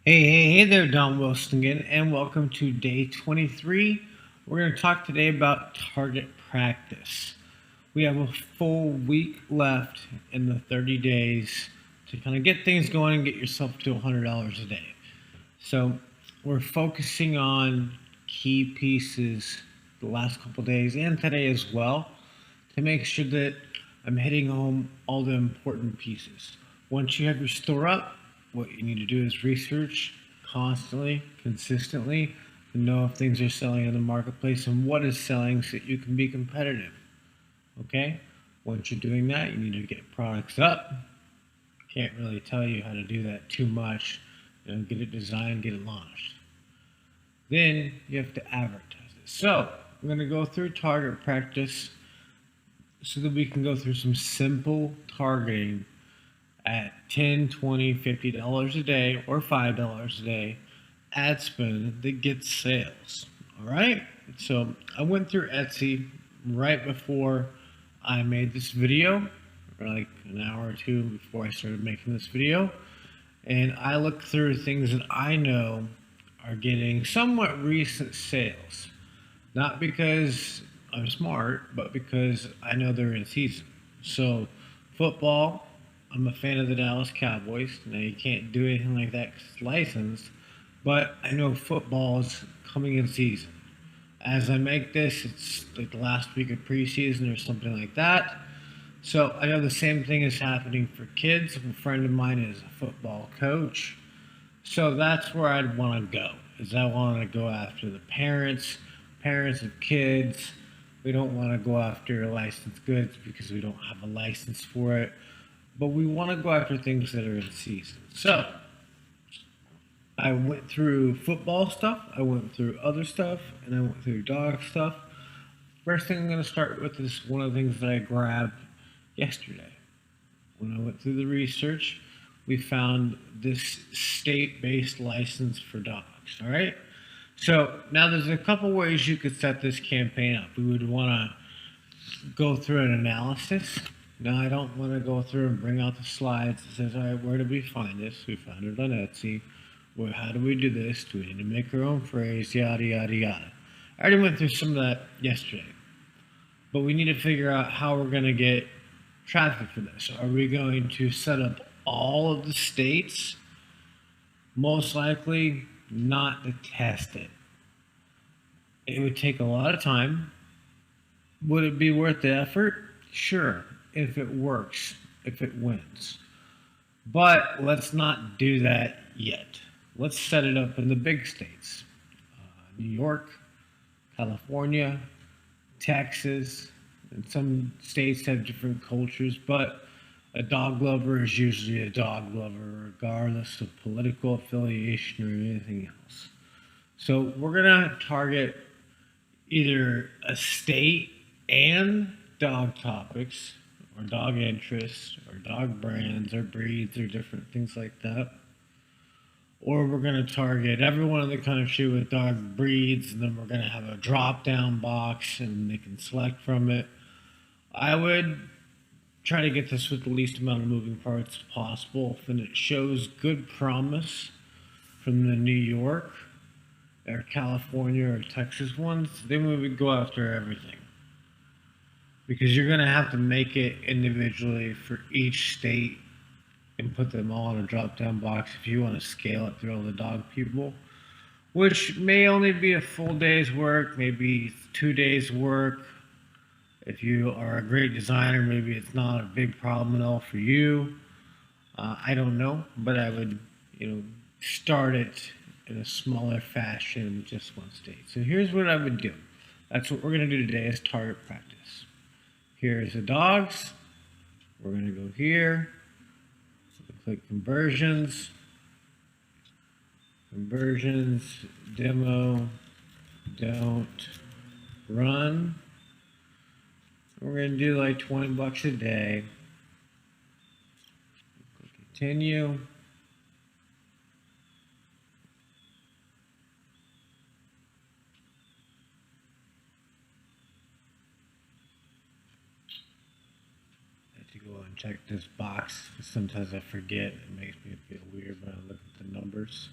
Hey there, Don Wilson again, and welcome to day 23. We're going to talk today about target practice. We have a full week left in the 30 days to kind of get things going and get yourself to $100 a day. So, we're focusing on key pieces the last couple days and today as well to make sure that I'm hitting home all the important pieces. Once you have your store up, what you need to do is research constantly, consistently, to know if things are selling in the marketplace and what is selling so that you can be competitive. Okay? Once you're doing that, you need to get products up. Can't really tell you how to do that too much. Get it designed, get it launched. Then you have to advertise it. So, I'm going to go through target practice so that we can go through some simple targeting at 10, 20, $50 a day or $5 a day ad spend that gets sales. All right. So I went through Etsy right before I made this video, or like an hour or two before I started making this video. And I looked through things that I know are getting somewhat recent sales. Not because I'm smart, but because I know they're in season. So, football, I'm a fan of the Dallas Cowboys. Now, you can't do anything like that because it's licensed, but I know football is coming in season. As I make this, it's like the last week of preseason or something like that. So, I know the same thing is happening for kids. A friend of mine is a football coach. So that's where I'd want to go. Is I want to go after the parents of kids. We don't want to go after licensed goods because we don't have a license for it. But we want to go after things that are in season. So I went through football stuff, I went through other stuff, and I went through dog stuff. First thing I'm going to start with is one of the things that I grabbed yesterday. When I went through the research, we found this state-based license for dogs. All right. So now there's a couple ways you could set this campaign up. We would want to go through an analysis. Now I don't want to go through and bring out the slides that says, all right, where did we find this? We found it on Etsy. Well, how do we do this? Do we need to make our own phrase? Yada yada yada. I already went through some of that yesterday, but we need to figure out how we're going to get traffic for this. Are we going to set up all of the states? Most likely not to test it. It would take a lot of time. Would it be worth the effort? Sure, if it works, if it wins. But let's not do that yet. Let's set it up in the big states: New York, California, Texas, and some states have different cultures, but a dog lover is usually a dog lover, regardless of political affiliation or anything else. So we're going to target either a state and dog topics, or dog interests, or dog brands, or breeds, or different things like that. Or we're going to target everyone in the country with dog breeds, and then we're going to have a drop down box and they can select from it. I would try to get this with the least amount of moving parts possible. And it shows good promise from the New York or California or Texas ones, then we would go after everything. Because you're going to have to make it individually for each state and put them all in a drop down box if you want to scale it through all the dog people, which may only be a full day's work, maybe 2 days' work. If you are a great designer, maybe it's not a big problem at all for you. I don't know, but I would, start it in a smaller fashion with just one state. So here's what I would do. That's what we're going to do today is target practice. Here's the dogs. We're going to go here. So click conversions. Conversions, demo, don't, run. We're going to do like 20 bucks a day. Click continue. To go and check this box. Sometimes I forget. It makes me feel weird when I look at the numbers.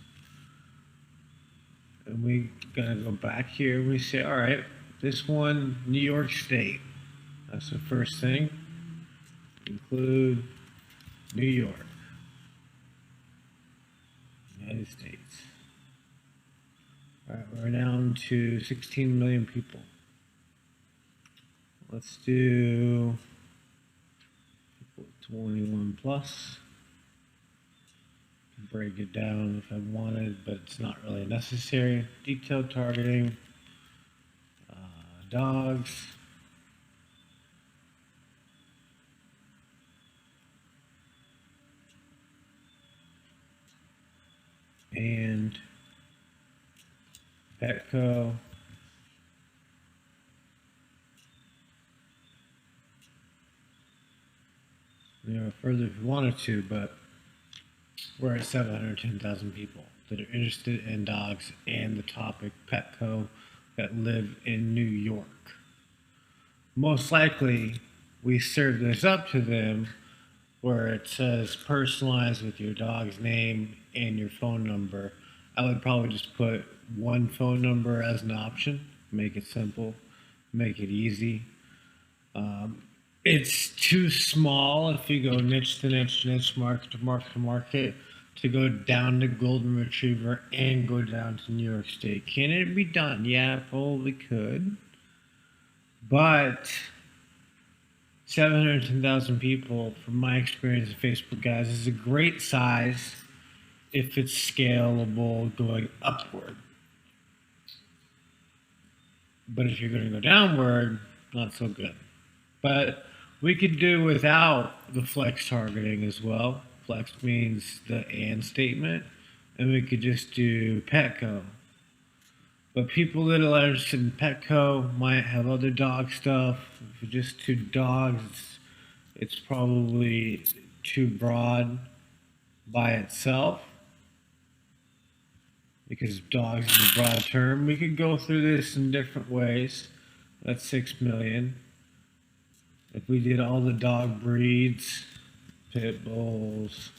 And we gonna go back here and we say, all right, this one, New York State. That's the first thing. Include New York, United States. All right, we're down to 16 million people. Let's do 21 plus. Break it down if I wanted, but it's not really necessary. Detailed targeting, dogs, and Petco. Further if you wanted to, but we're at 710,000 people that are interested in dogs and the topic Petco that live in New York. Most likely, we serve this up to them where it says personalized with your dog's name and your phone number. I would probably just put one phone number as an option, make it simple, make it easy. It's too small if you go niche to niche, market to market, to go down to Golden Retriever and go down to New York State. Can it be done? Yeah, it probably could. But 710,000 people, from my experience at Facebook, guys, is a great size if it's scalable going upward. But if you're going to go downward, not so good. But we could do without the flex targeting as well. Flex means the and statement. And we could just do Petco. But people that are interested in Petco might have other dog stuff. If it's just two dogs, it's probably too broad by itself. Because dogs is a broad term. We could go through this in different ways. That's 6 million. If we did all the dog breeds, pit bulls,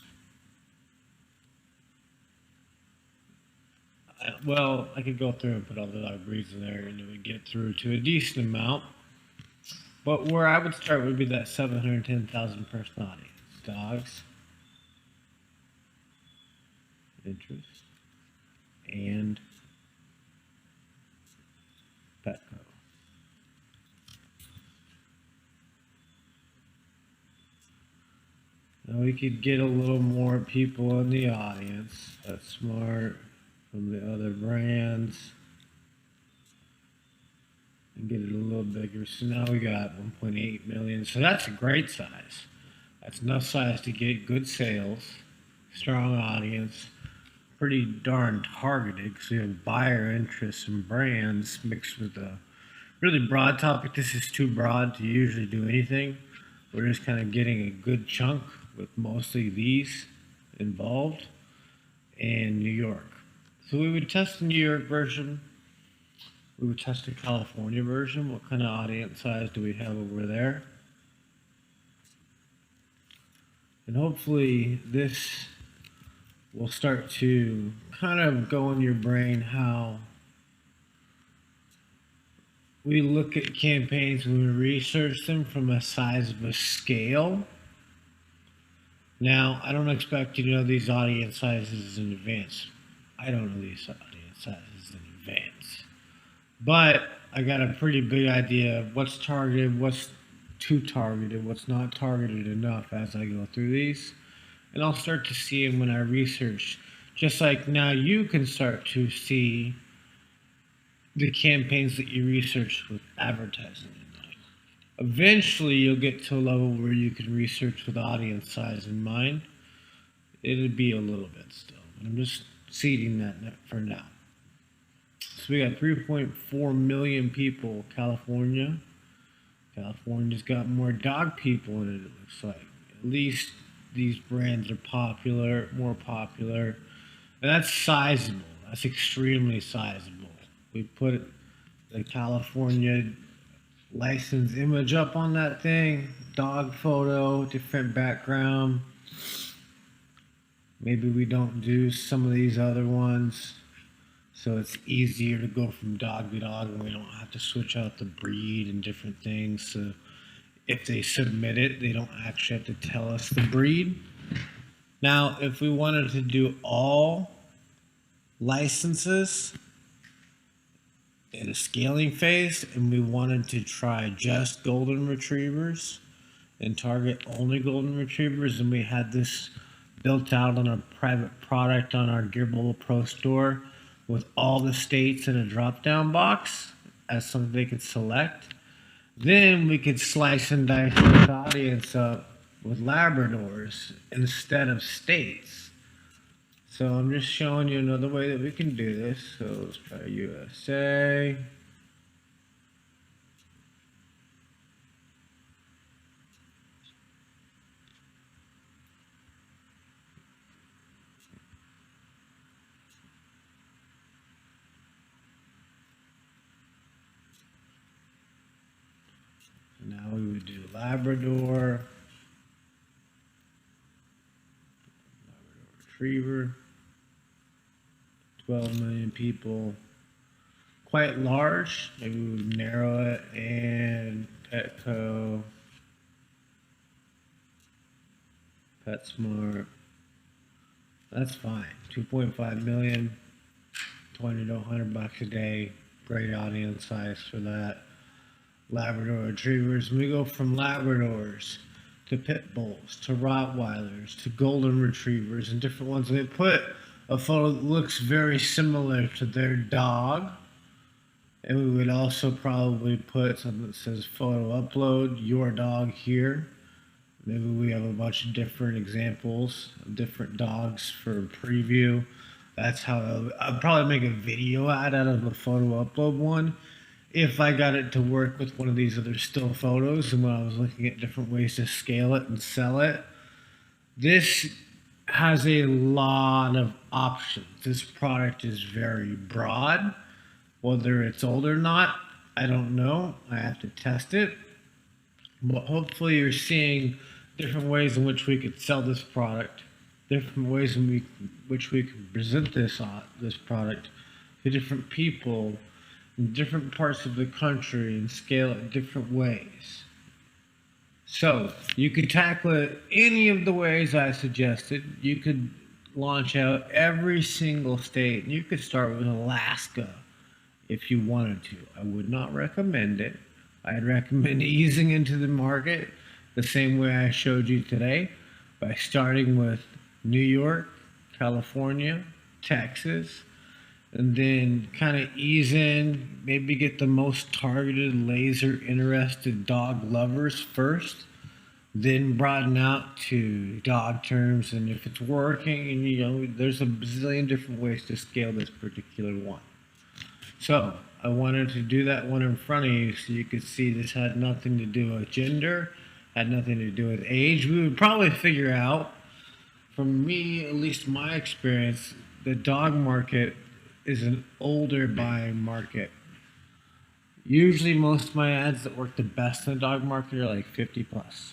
well, I could go through and put all the dog breeds in there and it would get through to a decent amount. But where I would start would be that 710,000 person audience. Dogs, interest, and Petco. Now we could get a little more people in the audience. That's smart from the other brands. And get it a little bigger. So now we got 1.8 million. So that's a great size. That's enough size to get good sales, strong audience, pretty darn targeted because we have buyer interests and brands mixed with a really broad topic. This is too broad to usually do anything. We're just kind of getting a good chunk with mostly these involved and New York. So we would test the New York version. We would test the California version. What kind of audience size do we have over there? And hopefully this will start to kind of go in your brain how we look at campaigns when we research them from a size of a scale. Now, I don't expect you to know these audience sizes in advance. I don't know these audience sizes in advance. But I got a pretty big idea of what's targeted, what's too targeted, what's not targeted enough as I go through these. And I'll start to see them when I research. Just like now you can start to see the campaigns that you research with advertising in mind. Eventually, you'll get to a level where you can research with audience size in mind. It'll be a little bit still, but I'm just seeding that for now. So we got 3.4 million people, California. California's got more dog people in it, it looks like. At least these brands are popular, more popular. And that's sizable. That's extremely sizable. We put the California license image up on that thing, dog photo, different background. Maybe we don't do some of these other ones. So it's easier to go from dog to dog, and we don't have to switch out the breed and different things. So if they submit it, they don't actually have to tell us the breed. Now, if we wanted to do all licenses in a scaling phase and we wanted to try just golden retrievers and target only golden retrievers, and we had this built out on a private product on our Gearbowl Pro store with all the states in a drop down box as something they could select, then we could slice and dice this audience up with Labradors instead of states. So I'm just showing you another way that we can do this. So let's try USA. Now we would do Labrador Retriever, 12 million people, quite large. Maybe we would narrow it, and Petco, PetSmart. That's fine. 2.5 million, 20 to 100 bucks a day. Great audience size for that. Labrador Retrievers. We go from Labradors to Pit Bulls to Rottweilers to Golden Retrievers and different ones. They put a photo that looks very similar to their dog. And we would also probably put something that says photo upload, your dog here. Maybe we have a bunch of different examples of different dogs for preview. That's how I'll probably make a video out of the photo upload one if I got it to work with one of these other still photos, and when I was looking at different ways to scale it and sell it. This has a lot of options. This product is very broad. Whether it's old or not, I don't know. I have to test it. But hopefully you're seeing different ways in which we could sell this product, different ways in which we can present this product to different people in different parts of the country and scale it different ways. So you could tackle it any of the ways I suggested. You could launch out every single state. You could start with Alaska if you wanted to. I would not recommend it. I'd recommend easing into the market the same way I showed you today, by starting with New York, California, Texas, and then kind of ease in, maybe get the most targeted, laser interested dog lovers first, then broaden out to dog terms. And if it's working, and you know, there's a bazillion different ways to scale this particular one. So I wanted to do that one in front of you so you could see this had nothing to do with gender, had nothing to do with age. We would probably figure out, from me, at least my experience, the dog market is an older buying market. Usually most of my ads that work the best in the dog market are like 50 plus.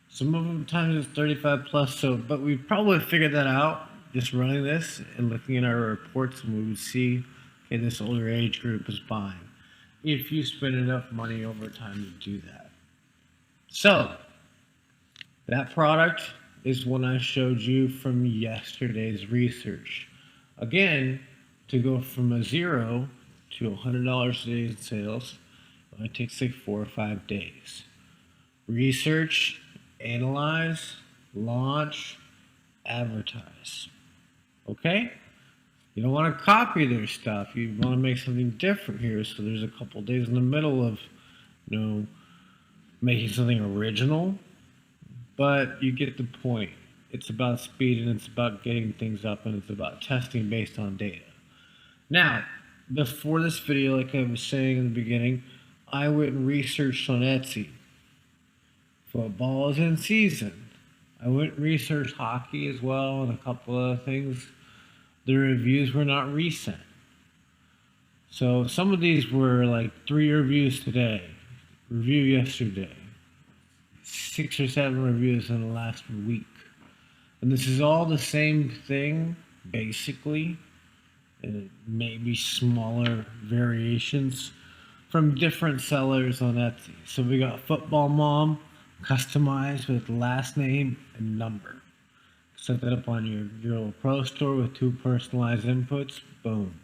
Some of them times it's 35 plus. So, but we probably figured that out just running this and looking at our reports, and we would see, okay, this older age group is buying, if you spend enough money over time to do that. So that product is one I showed you from yesterday's research. Again, to go from a $0 to $100 a day in sales, it takes like 4 or 5 days. Research, analyze, launch, advertise. Okay? You don't want to copy their stuff. You want to make something different here. So there's a couple of days in the middle of, you know, making something original, but you get the point. It's about speed, and it's about getting things up, and it's about testing based on data. Now, before this video, like I was saying in the beginning, I went and researched on Etsy. Football is in season. I went and researched hockey as well and a couple other things. The reviews were not recent. So some of these were like 3 reviews today, review yesterday, 6 or 7 reviews in the last week. And this is all the same thing, basically. and maybe smaller variations from different sellers on Etsy. So we got Football Mom, customized with last name and number. Set that up on your little pro store with 2 personalized inputs. Boom.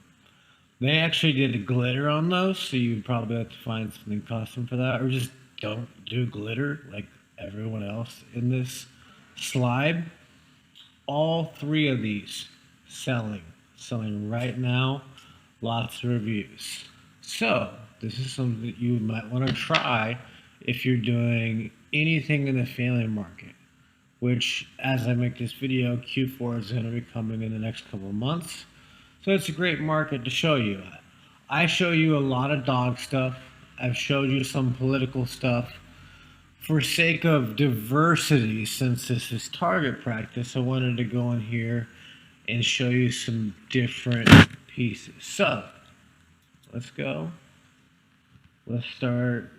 They actually did a glitter on those, so you'd probably have to find something custom for that, or just don't do glitter like everyone else in this slide. All 3 of these selling right now. Lots of reviews. So this is something that you might want to try if you're doing anything in the family market, which, as I make this video, Q4 is going to be coming in the next couple of months. So it's a great market to show you at. I show you a lot of dog stuff. I've showed you some political stuff. For sake of diversity, since this is target practice, I wanted to go in here and show you some different pieces. So let's go. Let's start.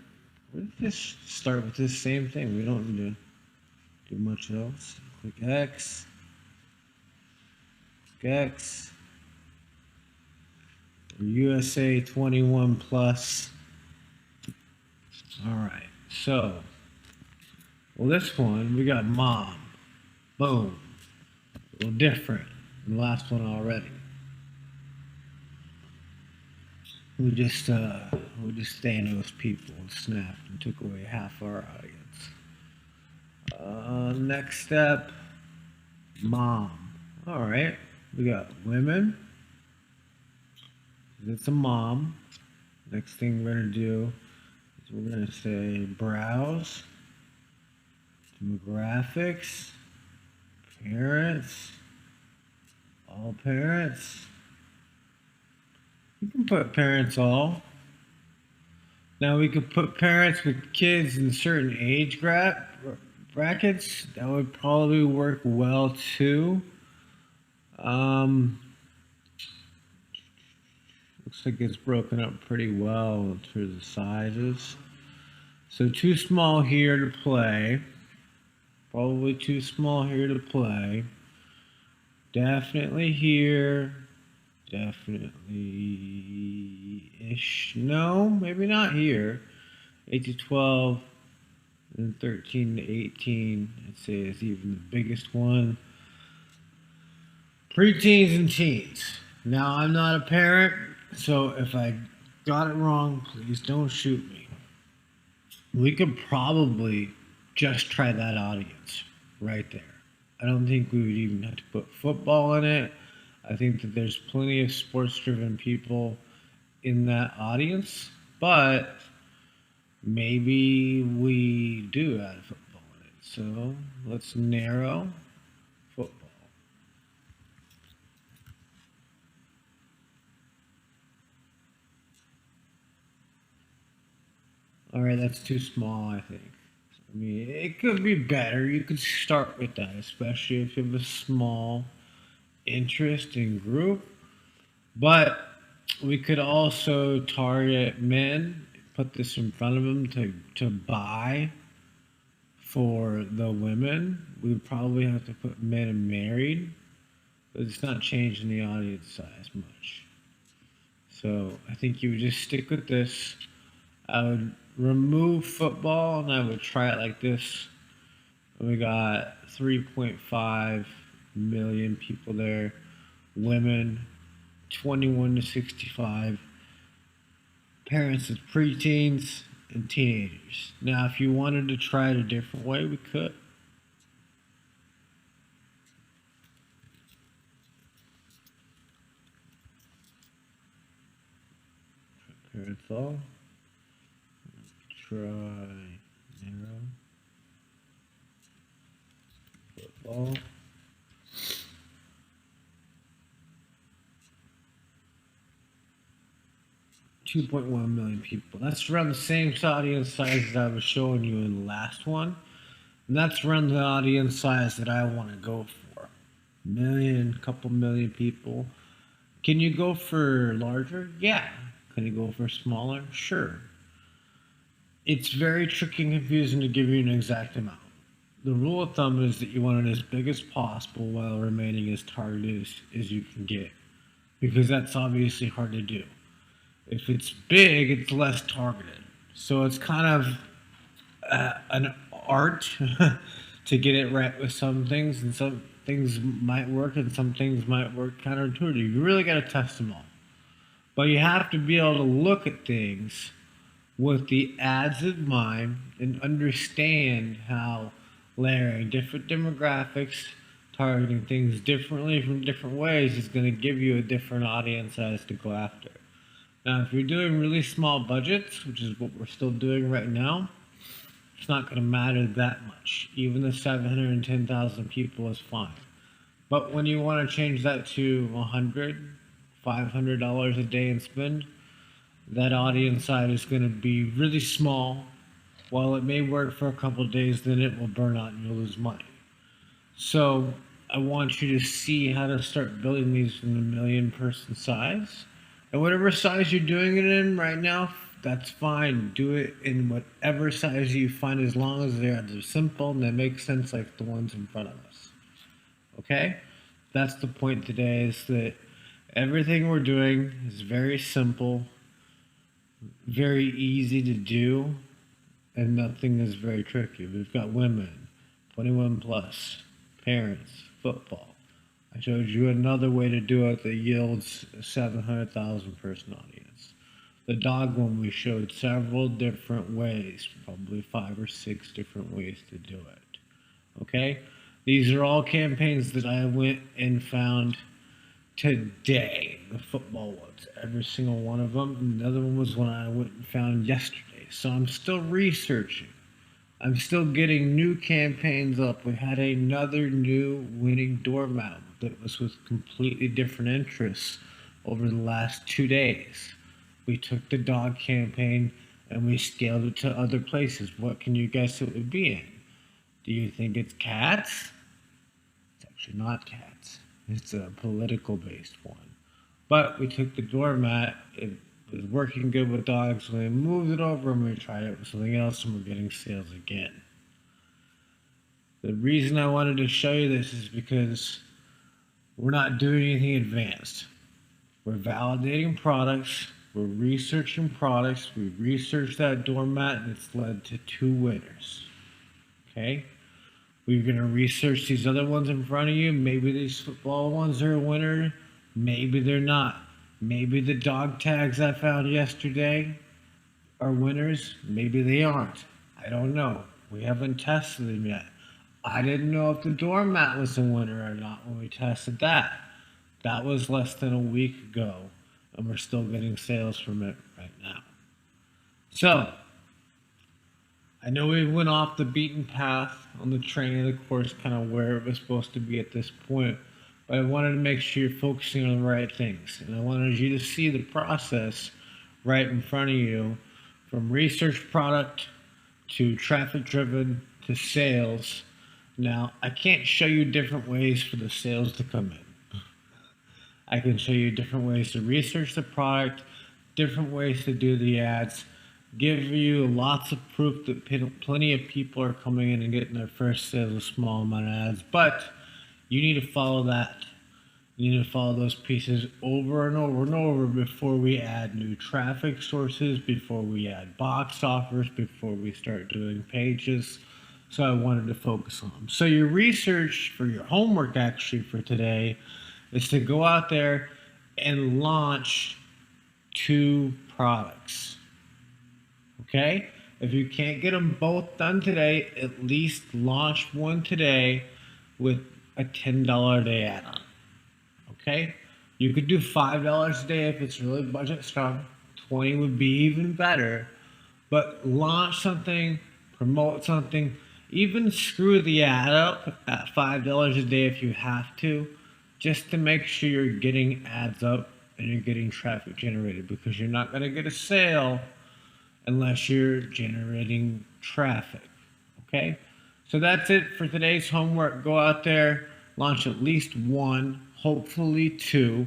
Let's just start with this same thing. We don't need to do much else. Click X. Click X. USA 21 plus. All right. So, well, this one we got mom. Boom. A little different than the last one already. We just Thanos people and snapped and took away half our audience. Next step, mom. All right, we got women. That's a mom. Next thing we're gonna do is we're gonna say browse, demographics, parents, all parents. You can put parents all. Now we could put parents with kids in certain age brackets. That would probably work well too. Looks like it's broken up pretty well through the sizes. So too small here to play. Probably too small here to play. Definitely here. Definitely ish. No, maybe not here. 8 to 12 and 13 to 18. I'd say is even the biggest one. Preteens and teens. Now, I'm not a parent, so if I got it wrong, please don't shoot me. We could probably just try that audience right there. I don't think we would even have to put football in it. I think that there's plenty of sports-driven people in that audience, but maybe we do add football in it. So let's narrow football. All right, that's too small, I think. I mean, it could be better. You could start with that, especially if you have a small interest in group. But we could also target men, put this in front of them to buy for the women. We would probably have to put men and married, but it's not changing the audience size much. So I think you would just stick with this. I would remove football and I would try it like this. We got 3.5 million people there. Women 21 to 65. Parents with preteens and teenagers. Now, if you wanted to try it a different way, we could. Parents all. Try narrow. Football. $2.1 million people. That's around the same audience size as I was showing you in the last one. And that's around the audience size that I want to go for. Couple million people. Can you go for larger? Yeah. Can you go for smaller? Sure. It's very tricky and confusing to give you an exact amount. The rule of thumb is that you want it as big as possible while remaining as targeted as you can get. because that's obviously hard to do. If it's big, it's less targeted. So it's kind of an art to get it right with some things, and some things might work, and some things might work counterintuitive. You really got to test them all. But you have to be able to look at things with the ads in mind and understand how layering different demographics, targeting things differently from different ways is going to give you a different audience size to go after. Now, if you're doing really small budgets, which is what we're still doing right now, it's not going to matter that much. Even the 710,000 people is fine. But when you want to change that to $100, $500 a day and spend, that audience side is going to be really small. While it may work for a couple of days, then it will burn out and you'll lose money. So I want you to see how to start building these in the million person size. And whatever size you're doing it in right now, that's fine. Do it in whatever size you find, as long as they're simple and they make sense, like the ones in front of us. Okay? That's the point today, is that everything we're doing is very simple, very easy to do, and nothing is very tricky. We've got women, 21 plus, parents, football. I showed you another way to do it that yields a 700,000 person audience. The dog one, we showed several different ways, probably 5 or 6 different ways to do it. Okay? These are all campaigns that I went and found today, the football ones, every single one of them. And the other one was one I went and found yesterday. So I'm still researching. I'm still getting new campaigns up. We had another new winning doormat that was with completely different interests over the last 2 days. We took the dog campaign and we scaled it to other places. What can you guess it would be in? Do you think it's cats? It's actually not cats. It's a political based one. But we took the doormat, it was working good with dogs, so we moved it over and we tried it with something else, and we're getting sales again. The reason I wanted to show you this is because we're not doing anything advanced. We're validating products, we're researching products, we researched that doormat, and it's led to 2 winners. Okay? We're going to research these other ones in front of you. Maybe these football ones are a winner, maybe they're not. Maybe the dog tags I found yesterday are winners, maybe they aren't. I don't know. We haven't tested them yet. I didn't know if the doormat was a winner or not when we tested that. That was less than a week ago, and we're still getting sales from it right now. So, I know we went off the beaten path on the training of the course, kind of where it was supposed to be at this point. But I wanted to make sure you're focusing on the right things. And I wanted you to see the process right in front of you, from research product to traffic driven to sales. Now, I can't show you different ways for the sales to come in. I can show you different ways to research the product, different ways to do the ads, give you lots of proof that plenty of people are coming in and getting their first sales with a small amount of ads, but you need to follow that. You need to follow those pieces over and over and over before we add new traffic sources, before we add box offers, before we start doing pages. So I wanted to focus on them. So your research for your homework actually for today is to go out there and launch 2 products. Okay? If you can't get them both done today, at least launch one today with a $10 a day add-on. Okay? You could do $5 a day if it's really budget strong. 20 would be even better. But launch something, promote something, even screw the ad up at $5 a day if you have to, just to make sure you're getting ads up and you're getting traffic generated, because you're not going to get a sale unless you're generating traffic. Okay? So that's it for today's homework. Go out there, launch at least 1, hopefully 2.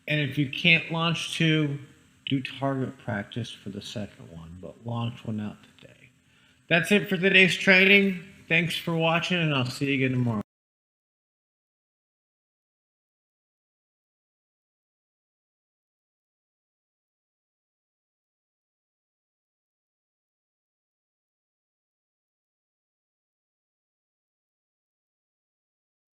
And if you can't launch 2, do target practice for the second one, but launch one out today. That's it for today's training. Thanks for watching, and I'll see you again tomorrow.